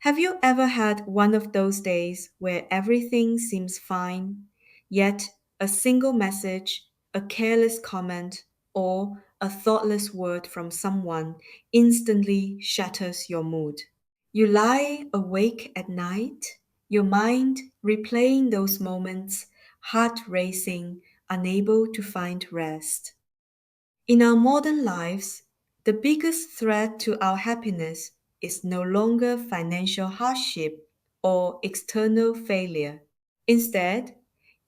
Have you ever had one of those days where everything seems fine, yet a single message, a careless comment, or a thoughtless word from someone instantly shatters your mood? You lie awake at night, your mind replaying those moments, heart racing, unable to find rest. In our modern lives, the biggest threat to our happiness is no longer financial hardship or external failure. Instead,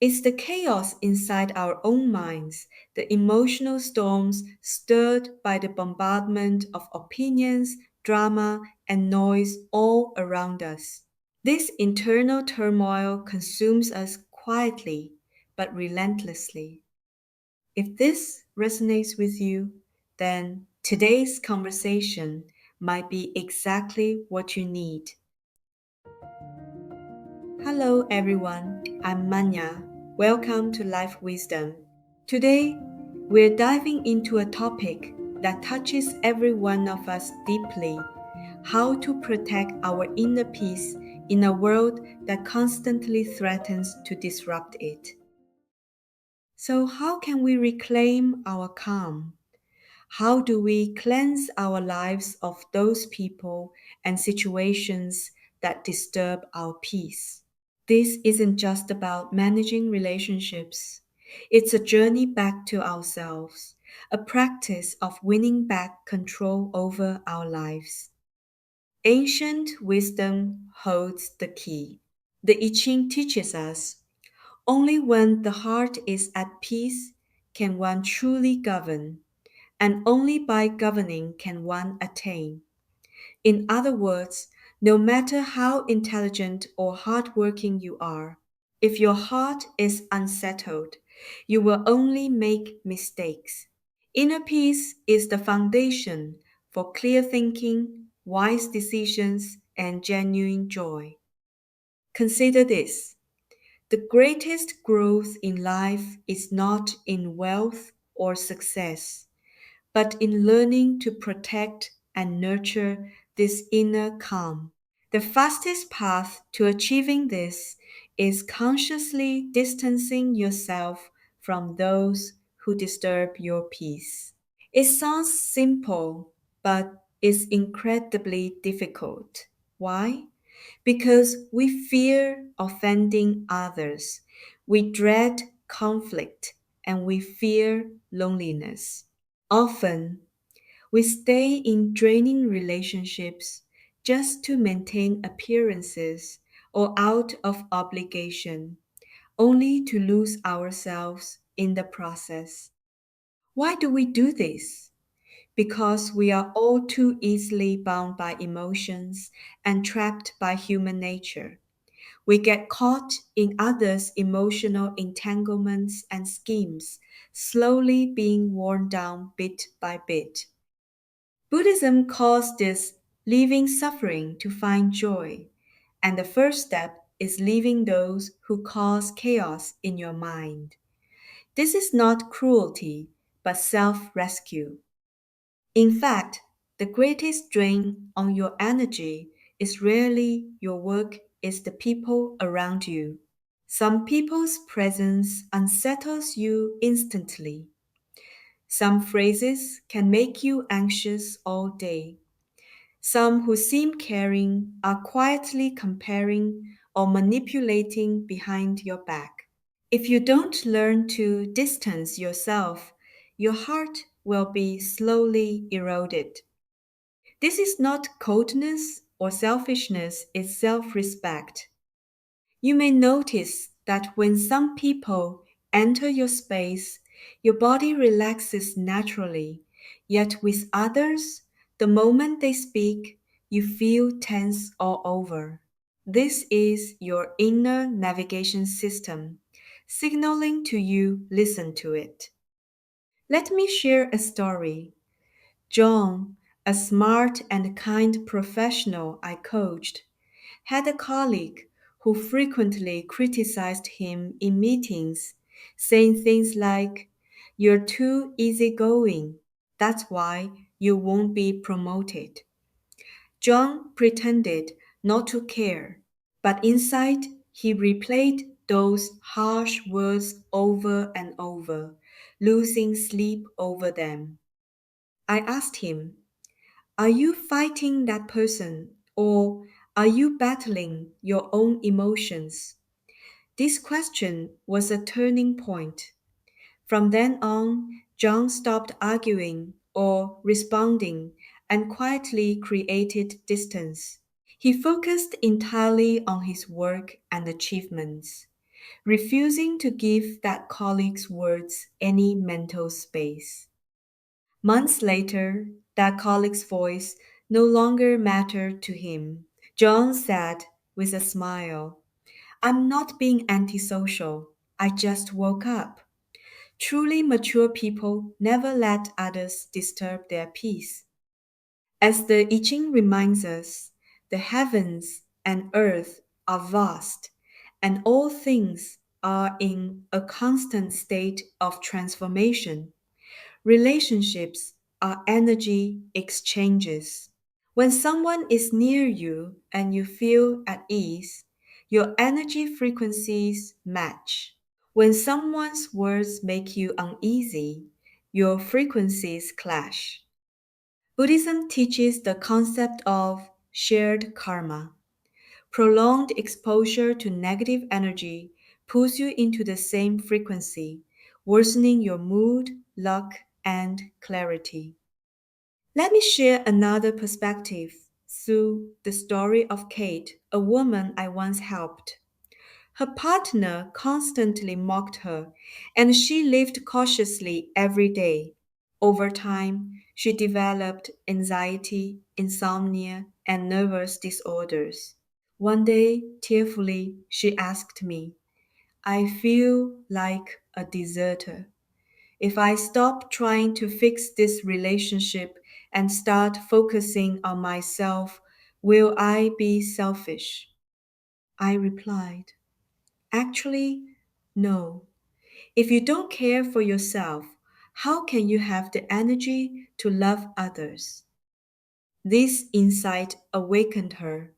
it's the chaos inside our own minds, the emotional storms stirred by the bombardment of opinions, drama, and noise all around us. This internal turmoil consumes us quietly but relentlessly. If this resonates with you, then today's conversation might be exactly what you need. Hello, everyone. I'm Manya. Welcome to Life Wisdom. Today, we're diving into a topic that touches every one of us deeply: how to protect our inner peace in a world that constantly threatens to disrupt it. So, how can we reclaim our calm? How do we cleanse our lives of those people and situations that disturb our peace? This isn't just about managing relationships. It's a journey back to ourselves, a practice of winning back control over our lives. Ancient wisdom holds the key. The I Ching teaches us only when the heart is at peace can one truly govern, and only by governing can one attain. In other words, no matter how intelligent or hardworking you are, if your heart is unsettled, you will only make mistakes. Inner peace is the foundation for clear thinking, wise decisions, and genuine joy. Consider this: the greatest growth in life is not in wealth or success, but in learning to protect and nurture this inner calm. The fastest path to achieving this is consciously distancing yourself from those who disturb your peace. It sounds simple, but is incredibly difficult. Why? Because we fear offending others, we dread conflict, and we fear loneliness. Often, we stay in draining relationships just to maintain appearances or out of obligation, only to lose ourselves in the process. Why do we do this? Because we are all too easily bound by emotions and trapped by human nature. We get caught in others' emotional entanglements and schemes, slowly being worn down bit by bit. Buddhism calls this leaving suffering to find joy, and the first step is leaving those who cause chaos in your mind. This is not cruelty, but self rescue. In fact, the greatest drain on your energy is rarely your work, it's the people around you. Some people's presence unsettles you instantly. Some phrases can make you anxious all day. Some who seem caring are quietly comparing or manipulating behind your back. If you don't learn to distance yourself, your heart will be slowly eroded. This is not coldness or selfishness, it's self respect. You may notice that when some people enter your space, your body relaxes naturally, yet with others, the moment they speak, you feel tense all over. This is your inner navigation system signaling to you listen to it. Let me share a story. John, a smart and kind professional I coached, had a colleague who frequently criticized him in meetings, saying things like, "You're too easygoing. That's why you won't be promoted." John pretended not to care. But inside, he replayed those harsh words over and over, losing sleep over them. I asked him, are you fighting that person, or are you battling your own emotions? This question was a turning point. From then on, John stopped arguing or responding and quietly created distance. He focused entirely on his work and achievements, refusing to give that colleague's words any mental space. Months later, that colleague's voice no longer mattered to him. John said with a smile, I'm not being antisocial. I just woke up. Truly mature people never let others disturb their peace. As the I Ching reminds us, the heavens and earth are vast, and all things are in a constant state of transformation. Relationships are energy exchanges. When someone is near you and you feel at ease, your energy frequencies match. When someone's words make you uneasy, your frequencies clash. Buddhism teaches the concept of shared karma. Prolonged exposure to negative energy pulls you into the same frequency, worsening your mood, luck, and clarity. Let me share another perspective through the story of Kate, a woman I once helped. Her partner constantly mocked her, and she lived cautiously every day. Over time, she developed anxiety, insomnia, and nervous disorders. One day, tearfully, she asked me, I feel like a deserter. If I stop trying to fix this relationship and start focusing on myself, will I be selfish? I replied, actually, no. If you don't care for yourself, how can you have the energy to love others? This insight awakened her.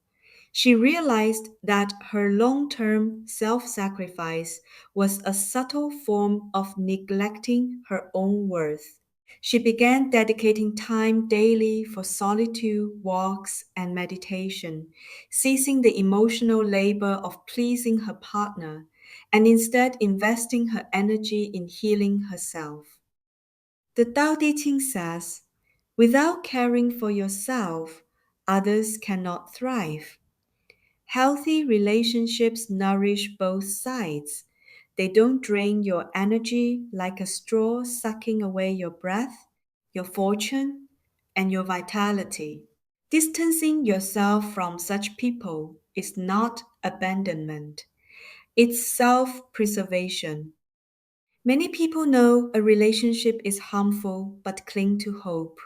She realized that her long term self sacrifice was a subtle form of neglecting her own worth. She began dedicating time daily for solitude, walks, and meditation, ceasing the emotional labor of pleasing her partner and instead investing her energy in healing herself. The Tao Te Ching says, without caring for yourself, others cannot thrive. Healthy relationships nourish both sides. They don't drain your energy like a straw sucking away your breath, your fortune, and your vitality. Distancing yourself from such people is not abandonment, it's self preservation. Many people know a relationship is harmful but cling to hope.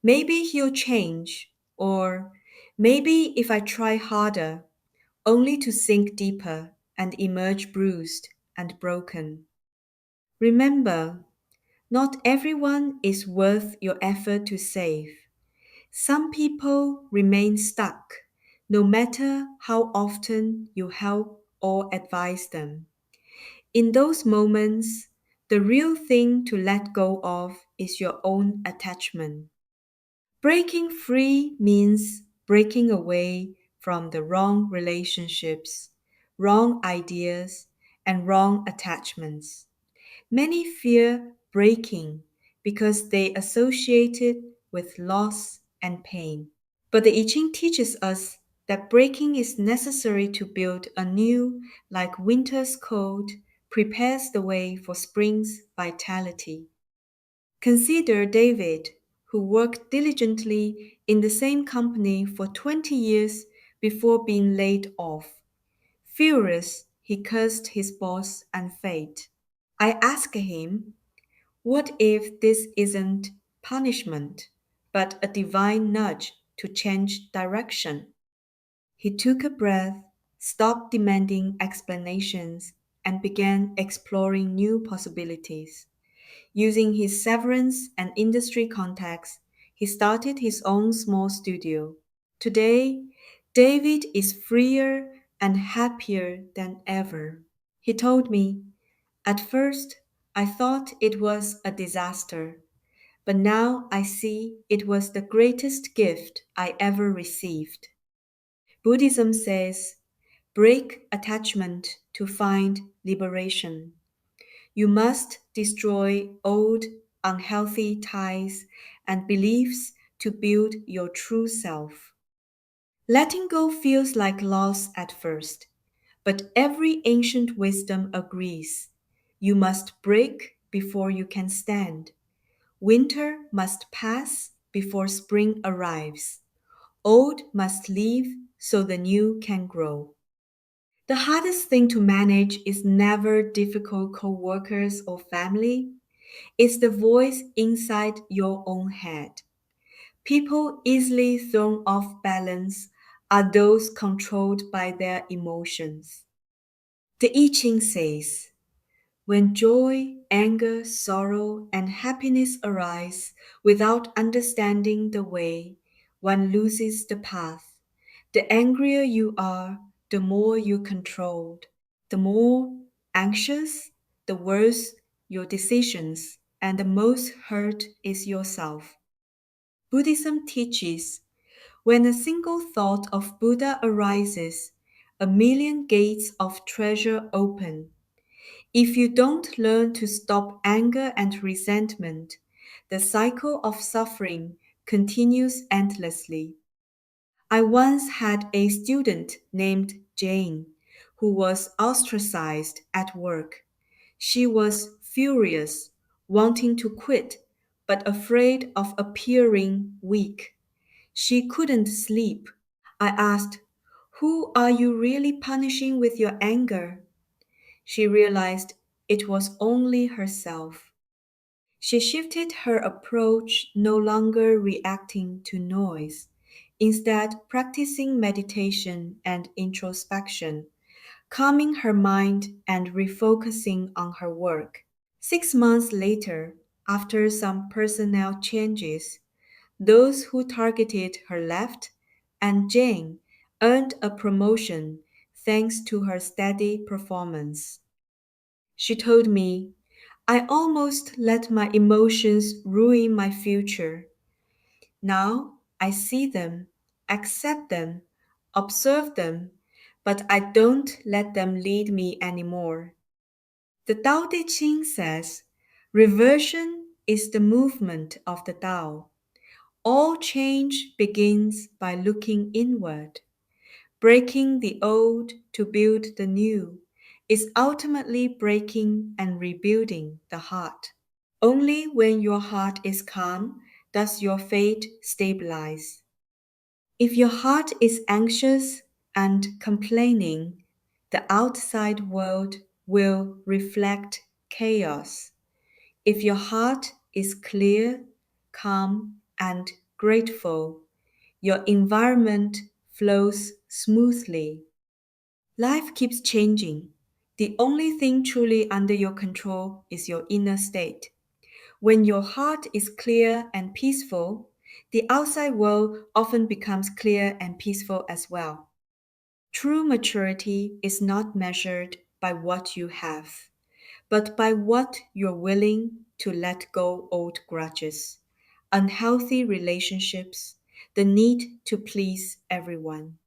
Maybe he'll change, or maybe if I try harder, only to sink deeper and emerge bruised and broken. Remember, not everyone is worth your effort to save. Some people remain stuck, no matter how often you help or advise them. In those moments, the real thing to let go of is your own attachment. Breaking free means breaking away from the wrong relationships, wrong ideas, and wrong attachments. Many fear breaking because they associate it with loss and pain. But the I Ching teaches us that breaking is necessary to build anew, like winter's cold prepares the way for spring's vitality. Consider David, who worked diligently in the same company for 20 years before being laid off. Furious, he cursed his boss and fate. I asked him, what if this isn't punishment, but a divine nudge to change direction? He took a breath, stopped demanding explanations, and began exploring new possibilities. Using his severance and industry contacts, he started his own small studio. Today, David is freer and happier than ever. He told me, at first I thought it was a disaster, but now I see it was the greatest gift I ever received. Buddhism says, break attachment to find liberation. You must destroy old, unhealthy ties and beliefs to build your true self. Letting go feels like loss at first, but every ancient wisdom agrees. You must break before you can stand. Winter must pass before spring arrives. Old must leave so the new can grow. The hardest thing to manage is never difficult coworkers or family. It's the voice inside your own head. People easily thrown off balance are those controlled by their emotions. The I Ching says, when joy, anger, sorrow, and happiness arise without understanding the way, one loses the path. The angrier you are, the more you controlled. The more anxious, the worse your decisions, and the most hurt is yourself. Buddhism teaches when a single thought of Buddha arises, a million gates of treasure open. If you don't learn to stop anger and resentment, the cycle of suffering continues endlessly. I once had a student named Jane who was ostracized at work. She was furious, wanting to quit, but afraid of appearing weak. She couldn't sleep. I asked, who are you really punishing with your anger? She realized it was only herself. She shifted her approach, no longer reacting to noise, instead, practicing meditation and introspection, calming her mind and refocusing on her work. 6 months later, after some personnel changes, those who targeted her left, and Jane earned a promotion thanks to her steady performance. She told me, I almost let my emotions ruin my future. Now I see them, accept them, observe them, but I don't let them lead me anymore. The Tao Te Ching says, reversion is the movement of the Tao. All change begins by looking inward. Breaking the old to build the new is ultimately breaking and rebuilding the heart. Only when your heart is calm does your fate stabilize. If your heart is anxious and complaining, the outside world will reflect chaos. If your heart is clear, calm, and grateful, your environment flows smoothly. Life keeps changing. The only thing truly under your control is your inner state. When your heart is clear and peaceful, the outside world often becomes clear and peaceful as well. True maturity is not measured by what you have, but by what you're willing to let go old grudges, unhealthy relationships, the need to please everyone.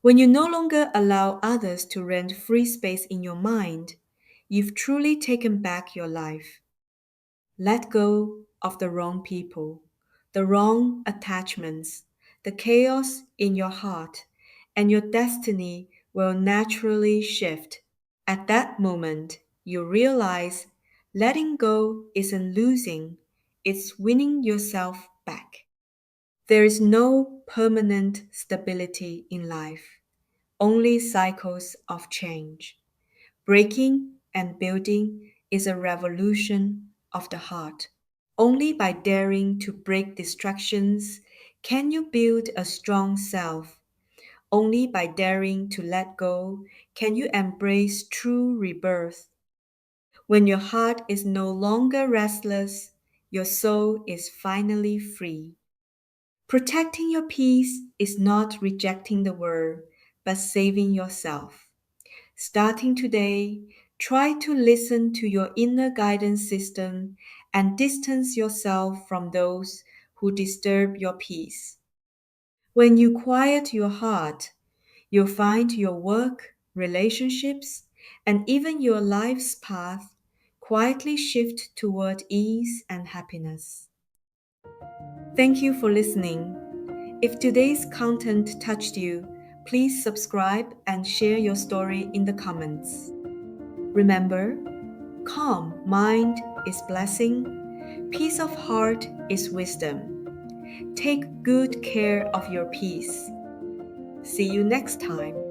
When you no longer allow others to rent free space in your mind, you've truly taken back your life. Let go of the wrong people, the wrong attachments, the chaos in your heart, and your destiny will naturally shift. At that moment, you realize letting go isn't losing, it's winning yourself back. There is no permanent stability in life, only cycles of change. Breaking and building is a revolution of the heart. Only by daring to break distractions can you build a strong self. Only by daring to let go can you embrace true rebirth. When your heart is no longer restless, your soul is finally free. Protecting your peace is not rejecting the world, but saving yourself. Starting today, try to listen to your inner guidance system and distance yourself from those who disturb your peace. When you quiet your heart, you'll find your work, relationships, and even your life's path quietly shift toward ease and happiness. Thank you for listening. If today's content touched you, please subscribe and share your story in the comments. Remember, calm mind is blessing, peace of heart is wisdom. Take good care of your peace. See you next time.